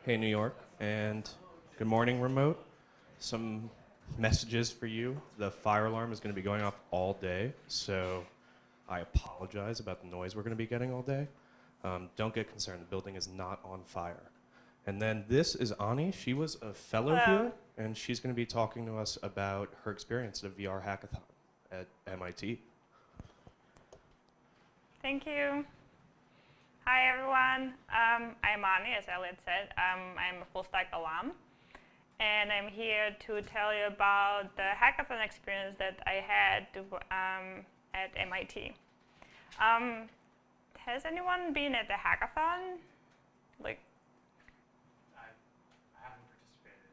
Hey, New York, and good morning, remote. Some messages for you. The fire alarm is going to be going off all day, so I apologize about the noise we're going to be getting all day. Don't get concerned, the building is not on fire. And then this is Ani. She was a fellow here, and she's going to be talking to us about her experience at a VR hackathon at MIT. Thank you. Hi, everyone. I'm Ani, as Elliot said. I'm a full-stack alum, and I'm here to tell you about the hackathon experience that I had at MIT. Has anyone been at the hackathon? Like, I haven't participated.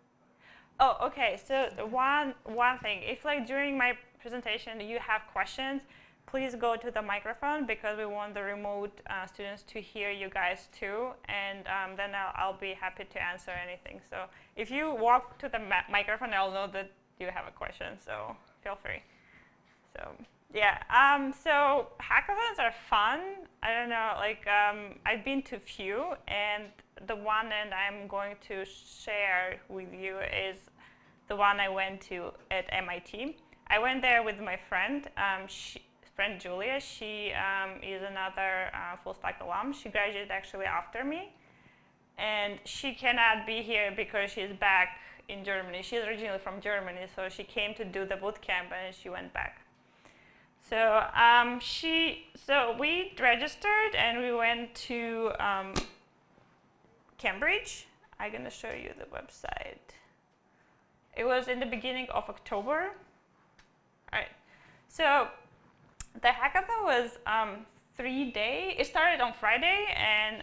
Oh, okay. So one thing, if like during my presentation you have questions, please go to the microphone because we want the remote students to hear you guys too, and then I'll be happy to answer anything. So if you walk to the microphone, I'll know that you have a question. So feel free. So yeah. So hackathons are fun. I don't know. Like I've been to few, and the one that I'm going to share with you is the one I went to at MIT. I went there with my friend. Friend Julia, she is another full-stack alum. She graduated actually after me. And she cannot be here because she's back in Germany. She's originally from Germany, so she came to do the boot camp and she went back. So so we registered and we went to Cambridge. I'm gonna show you the website. It was in the beginning of October. All right, so the hackathon was 3 days. It started on Friday, and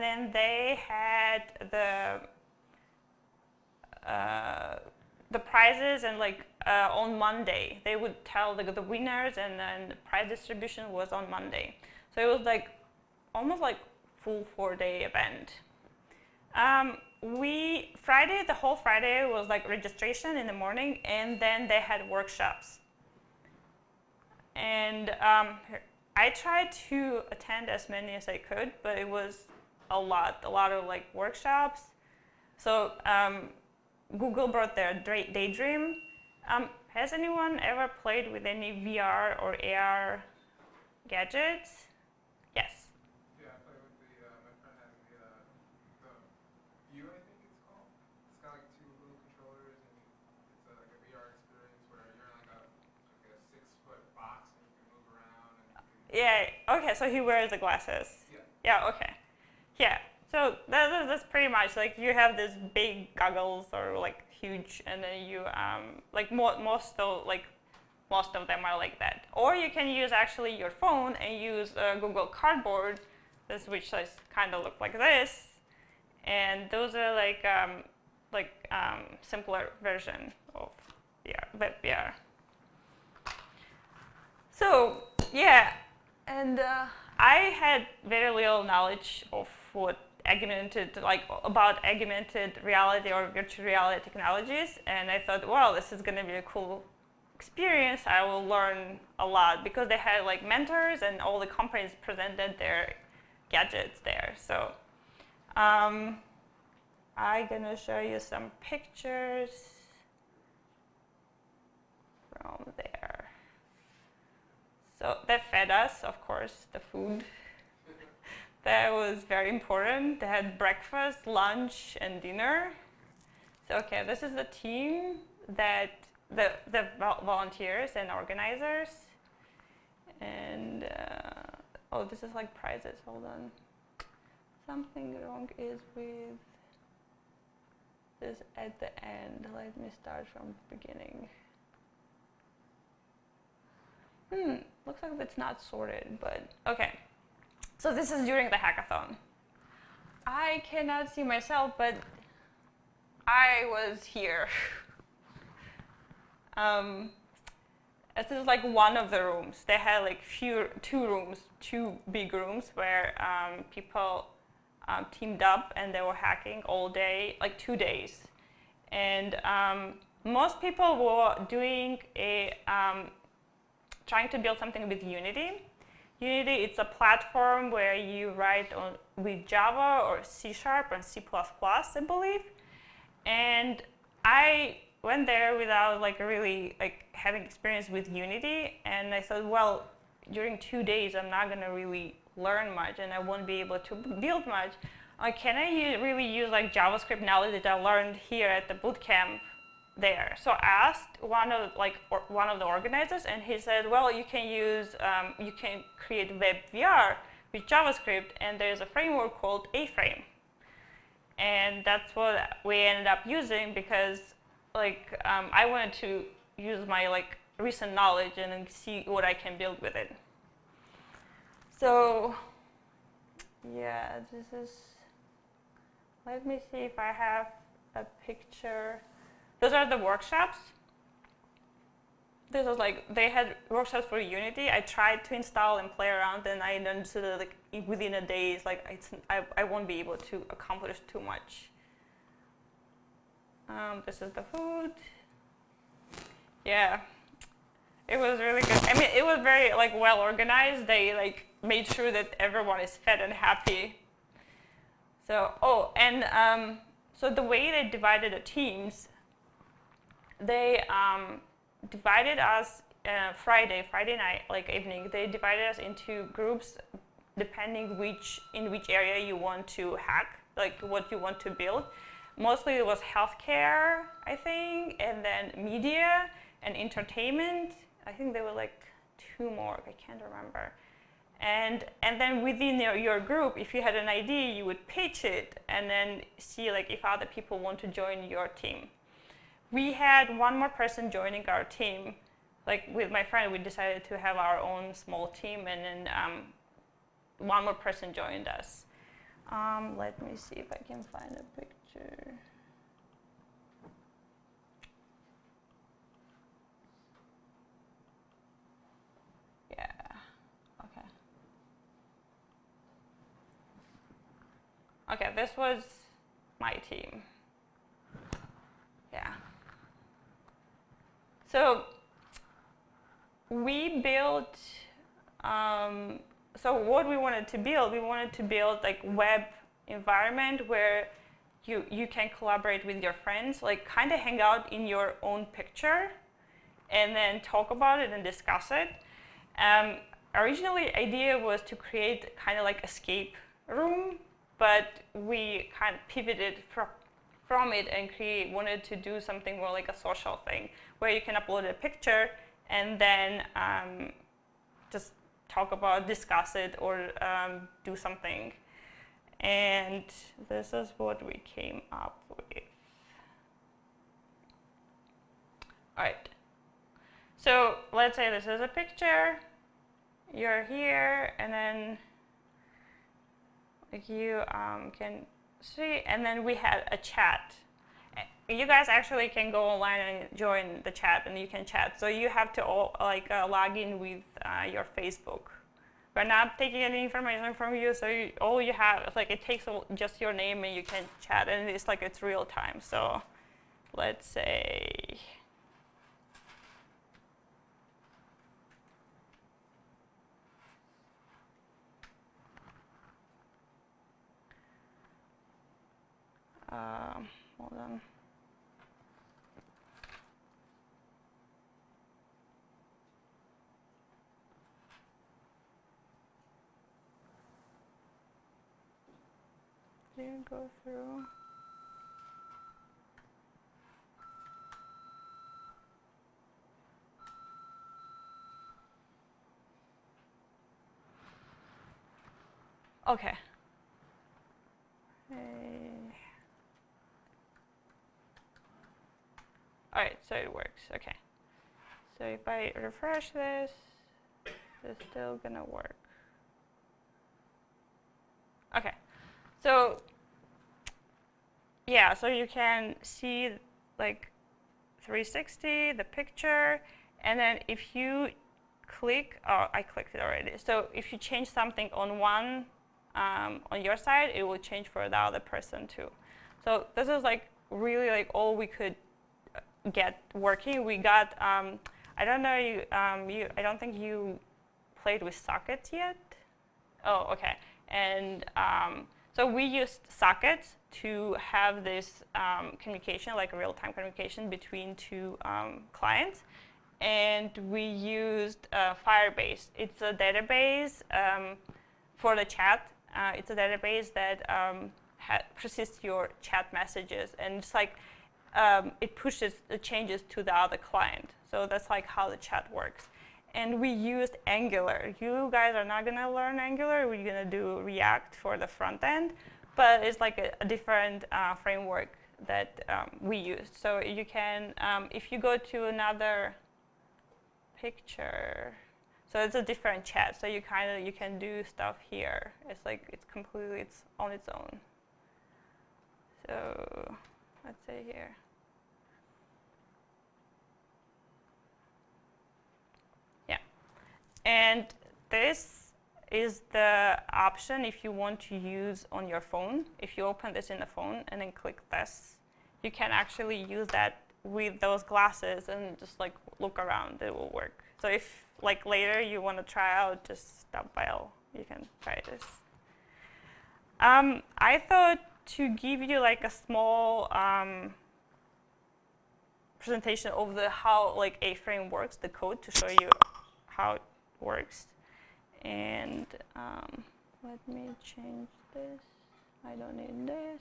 then they had the prizes, and like on Monday they would tell the winners, and then the prize distribution was on Monday. So it was like almost like full 4-day event. The whole Friday was like registration in the morning, and then they had workshops. And I tried to attend as many as I could, but it was a lot of like workshops. So Google brought their Daydream. Has anyone ever played with any VR or AR gadgets? Yes. Yeah, I played with my friend has the View, I think it's called. It's got like 2 little controllers, and it's like a VR experience where you're in like a 6-foot box and you can move around. Yeah, okay, so he wears the glasses. Yeah. Yeah, okay. Yeah, so that's pretty much like you have this big goggles or like huge, and then you like most of them are like that. Or you can use actually your phone and use Google Cardboard, which kind of look like this, and those are like simpler version of web VR. So yeah, and I had very little knowledge of what about augmented reality or virtual reality technologies, and I thought, well, this is going to be a cool experience. I will learn a lot because they had like mentors, and all the companies presented their gadgets there. So I'm gonna show you some pictures from there. So they fed us, of course, the food. That was very important. They had breakfast, lunch, and dinner. So okay, this is the team that the volunteers and organizers. And oh, this is like prizes. Hold on. Something wrong is with this at the end. Let me start from the beginning. Looks like it's not sorted, but okay. So this is during the hackathon. I cannot see myself, but I was here. This is like one of the rooms. They had like two big rooms where people teamed up and they were hacking all day, like 2 days. And most people were doing trying to build something with Unity. Unity, it's a platform where you write with Java or C# and C++, I believe. And I went there without like really like having experience with Unity, and I thought, well, during 2 days I'm not gonna really learn much, and I won't be able to build much. Can I really use like JavaScript knowledge that I learned here at the bootcamp there? So I asked one of the organizers, and he said, well, you can use you can create web VR with JavaScript, and there's a framework called A-Frame, and that's what we ended up using because like I wanted to use my like recent knowledge and see what I can build with it. So yeah, this is. Let me see if I have a picture. Those are the workshops. This was like, they had workshops for Unity. I tried to install and play around, and I understood that like within a day, it's like I won't be able to accomplish too much. This is the food. Yeah, it was really good. I mean, it was very like well organized. They like made sure that everyone is fed and happy. So, so the way they divided the teams, they divided us Friday night, like evening. They divided us into groups depending in which area you want to hack, like what you want to build. Mostly it was healthcare, I think, and then media and entertainment. I think there were like 2 more. I can't remember. And then within your group, if you had an idea, you would pitch it and then see like if other people want to join your team. We had one more person joining our team. Like with my friend, we decided to have our own small team, and then one more person joined us. Let me see if I can find a picture. Okay, this was my team. Yeah. So we built, so what we wanted to build like web environment where you can collaborate with your friends, like kind of hang out in your own picture and then talk about it and discuss it. Originally, idea was to create kind of like escape room, but we kind of pivoted from it and wanted to do something more like a social thing, where you can upload a picture and then just talk about, discuss it, or do something. And this is what we came up with. All right. So let's say this is a picture. You're here, and then you can see, and then we had a chat. You guys actually can go online and join the chat, and you can chat. So you have to all log in with your Facebook. We're not taking any information from you, so all you have is like it takes just your name, and you can chat, and it's like it's real time. So let's say. Hold on. Didn't go through. Okay. All right, so it works. Okay. So if I refresh this, it's still gonna work. Okay. So yeah, so you can see like 360, the picture, and then if you click, oh, I clicked it already. So if you change something on one, on your side, it will change for the other person too. So this is like really like all we could get working. We got, I don't know, I don't think you played with sockets yet. Oh, okay. And So we used sockets to have this communication, like a real-time communication between two clients. And we used Firebase. It's a database for the chat. It's a database that persists your chat messages. And it's like it pushes the changes to the other client. So that's like how the chat works. And we used Angular. You guys are not going to learn Angular. We're going to do React for the front end. But it's like a different framework that we used. So you can, if you go to another picture, so it's a different chat. So you can do stuff here. It's like it's on its own. So let's say here. And this is the option if you want to use on your phone. If you open this in the phone and then click this, you can actually use that with those glasses and just like look around. It will work. So if like later you want to try out, just stop by. You can try this. I thought to give you like a small presentation of how like A-Frame works, the code, to show you how it works. And let me change this. I don't need this.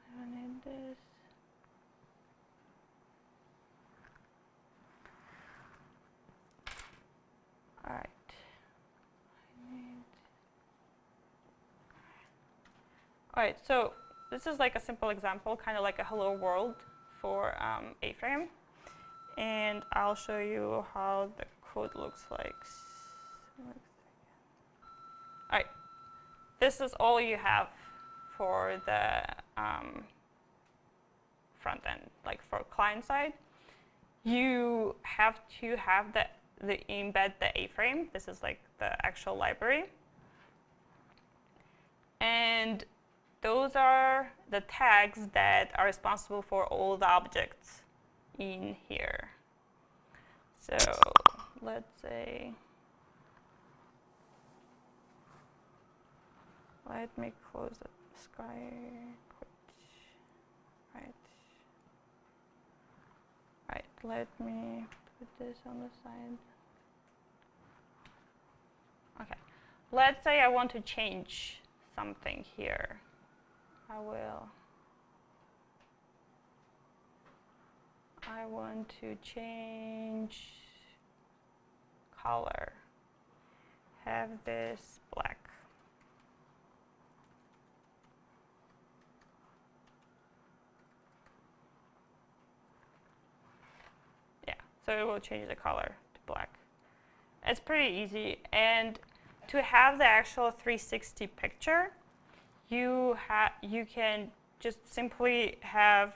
I don't need this. All right. All right, so this is like a simple example, kind of like a hello world for A-Frame. And I'll show you how the code looks like. All right, this is all you have for the front end, like for client side. You have to have the embed the A-Frame. This is like the actual library. And those are the tags that are responsible for all the objects in here. So let's say, let me close the sky. Right. Right, let me put this on the side. Okay, let's say I want to change something here. I want to change color. Have this black. Yeah, so it will change the color to black. It's pretty easy. And to have the actual 360 picture, you can just simply have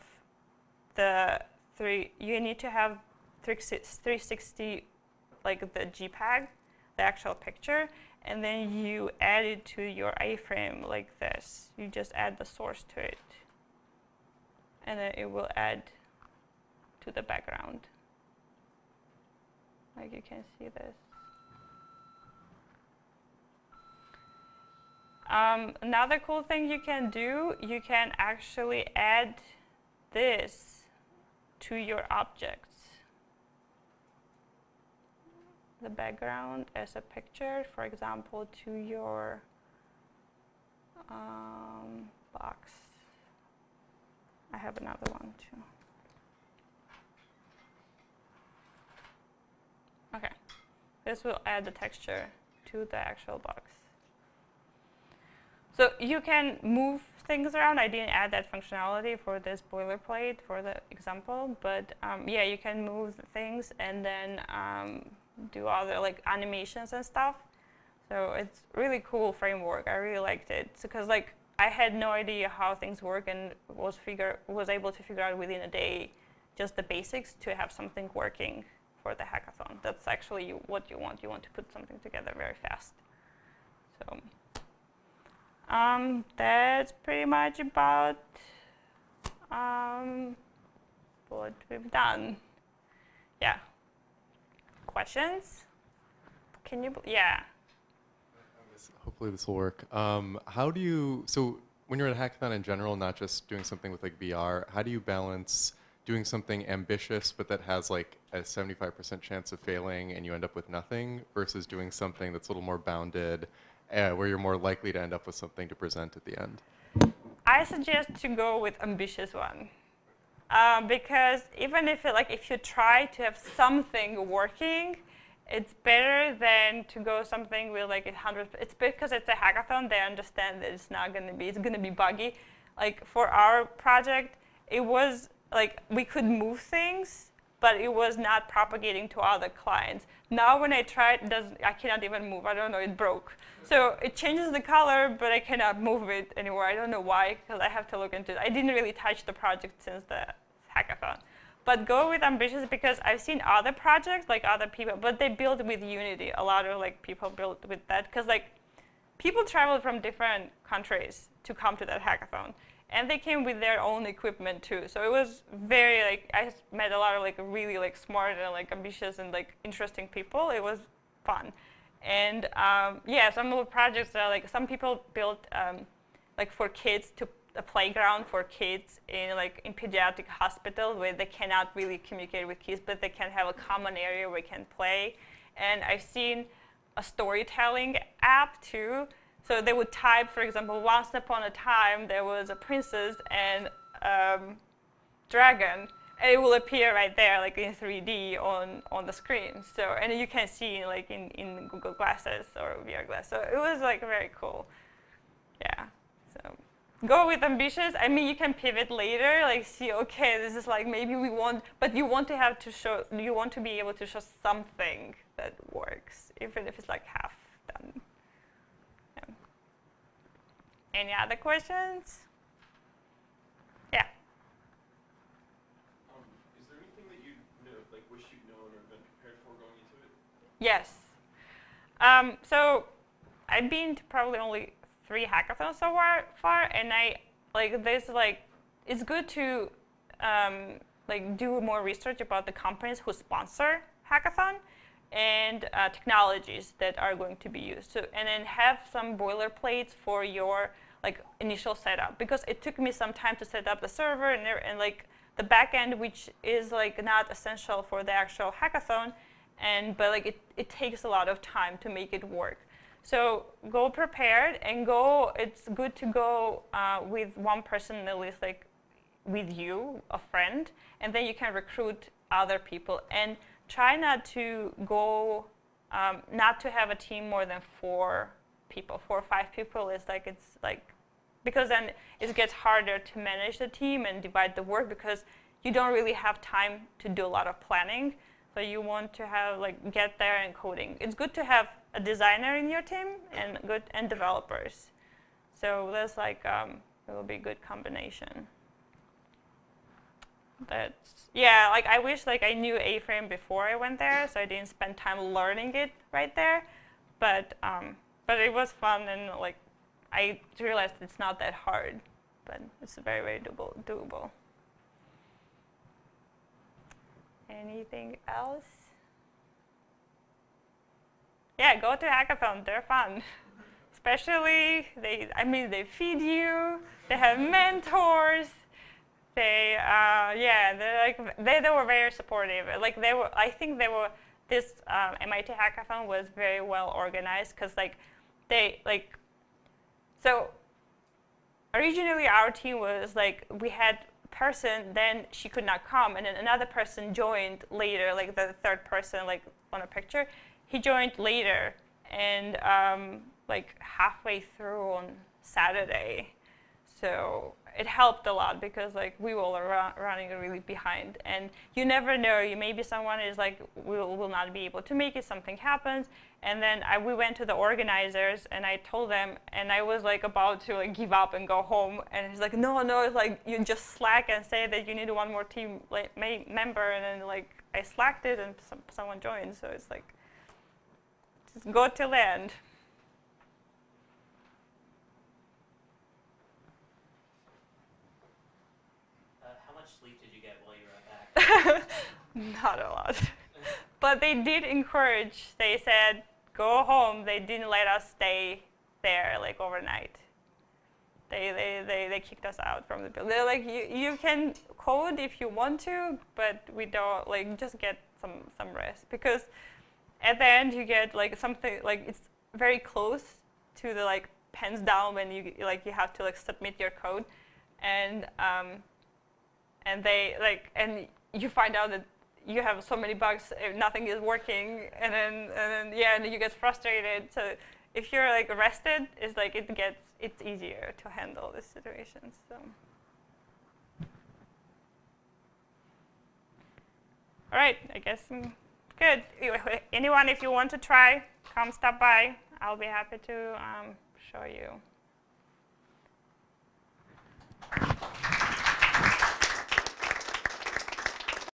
you need to have 360, like the JPEG, the actual picture, and then you add it to your A-Frame like this. You just add the source to it, and then it will add to the background. Like you can see this. Another cool thing you can do, you can actually add this to your objects. The background as a picture, for example, to your box. I have another one too. Okay, this will add the texture to the actual box. So you can move things around. I didn't add that functionality for this boilerplate for the example, but yeah, you can move things and then do other like animations and stuff. So it's really cool framework. I really liked it because like I had no idea how things work and was able to figure out within a day just the basics to have something working for the hackathon. That's actually what you want. You want to put something together very fast. So. That's pretty much about what we've done. Yeah. Questions? Can you? Yeah. Hopefully hopefully this will work. How do you, so when you're at a hackathon in general, not just doing something with like VR, how do you balance doing something ambitious but that has like a 75% chance of failing and you end up with nothing versus doing something that's a little more bounded where you're more likely to end up with something to present at the end? I suggest to go with ambitious one. Because even if if you try to have something working, it's better than to go something with like 100. It's because it's a hackathon. They understand that it's not going to be. It's going to be buggy. Like for our project, it was like we could move things, but it was not propagating to other clients. Now when I try it, I cannot even move. I don't know. It broke. So it changes the color, but I cannot move it anymore. I don't know why, because I have to look into it. I didn't really touch the project since the hackathon. But go with ambitious because I've seen other projects, like other people, but they build with Unity. A lot of like people build with that because like people traveled from different countries to come to that hackathon, and they came with their own equipment too. So it was very like I met a lot of like really like smart and like ambitious and like interesting people. It was fun, and yeah, some of the projects are like some people built like for kids to. A playground for kids in pediatric hospital where they cannot really communicate with kids, but they can have a common area where they can play. And I've seen a storytelling app too. So they would type, for example, once upon a time there was a princess and dragon, and it will appear right there, like in 3D on the screen. So and you can see like in Google Glasses or VR glasses. So it was like very cool. Yeah. So. Go with ambitious. I mean, you can pivot later, like see, okay, this is like maybe we want, but you want to have to show, you want to be able to show something that works, even if it's like half done. Yeah. Any other questions? Yeah. Is there anything that you wish you'd known or been prepared for going into it? Yes. So I've been to probably only 3 hackathons so far, and it's good to do more research about the companies who sponsor hackathon and technologies that are going to be used. So, and then have some boilerplates for your initial setup, because it took me some time to set up the server and the backend, which is not essential for the actual hackathon, but it takes a lot of time to make it work. So go prepared and go. It's good to go with one person at least, with you, a friend, and then you can recruit other people. And try not to go, not to have a team more than 4 people. 4 or 5 people is because then it gets harder to manage the team and divide the work because you don't really have time to do a lot of planning. So you want to have get there and coding. It's good to have a designer in your team and developers. So there's it will be a good combination. That's I wish I knew A-Frame before I went there, so I didn't spend time learning it right there. But it was fun, and I realized it's not that hard, but it's very, very doable. Anything else? Yeah, go to hackathon. They're fun. Especially, they feed you. They have mentors. They were very supportive. This MIT hackathon was very well organized because so originally our team was we had person, then she could not come, and then another person joined later, the third person on a picture. He joined later, and halfway through on Saturday. So it helped a lot because we were running really behind, and you never know. Maybe someone is will not be able to make it. Something happens, and then we went to the organizers, and I told them, and I was about to give up and go home, and he's no, it's you just slack and say that you need one more team member, and then I slacked it, and someone joined. So it's just go till the end. Sleep did you get while you were at back? Not a lot. But they did encourage. They said, go home. They didn't let us stay there like overnight. They kicked us out from the building. They're like, you can code if you want to, but we don't, like, just get some rest. Because at the end you get like something, like it's very close to the like pens down when you have to like submit your code. And they like, and you find out that you have so many bugs, nothing is working, and then you get frustrated. So if you're like rested, it's like it's easier to handle these situations. So, all right, I guess good. Anyone, if you want to try, come stop by. I'll be happy to show you.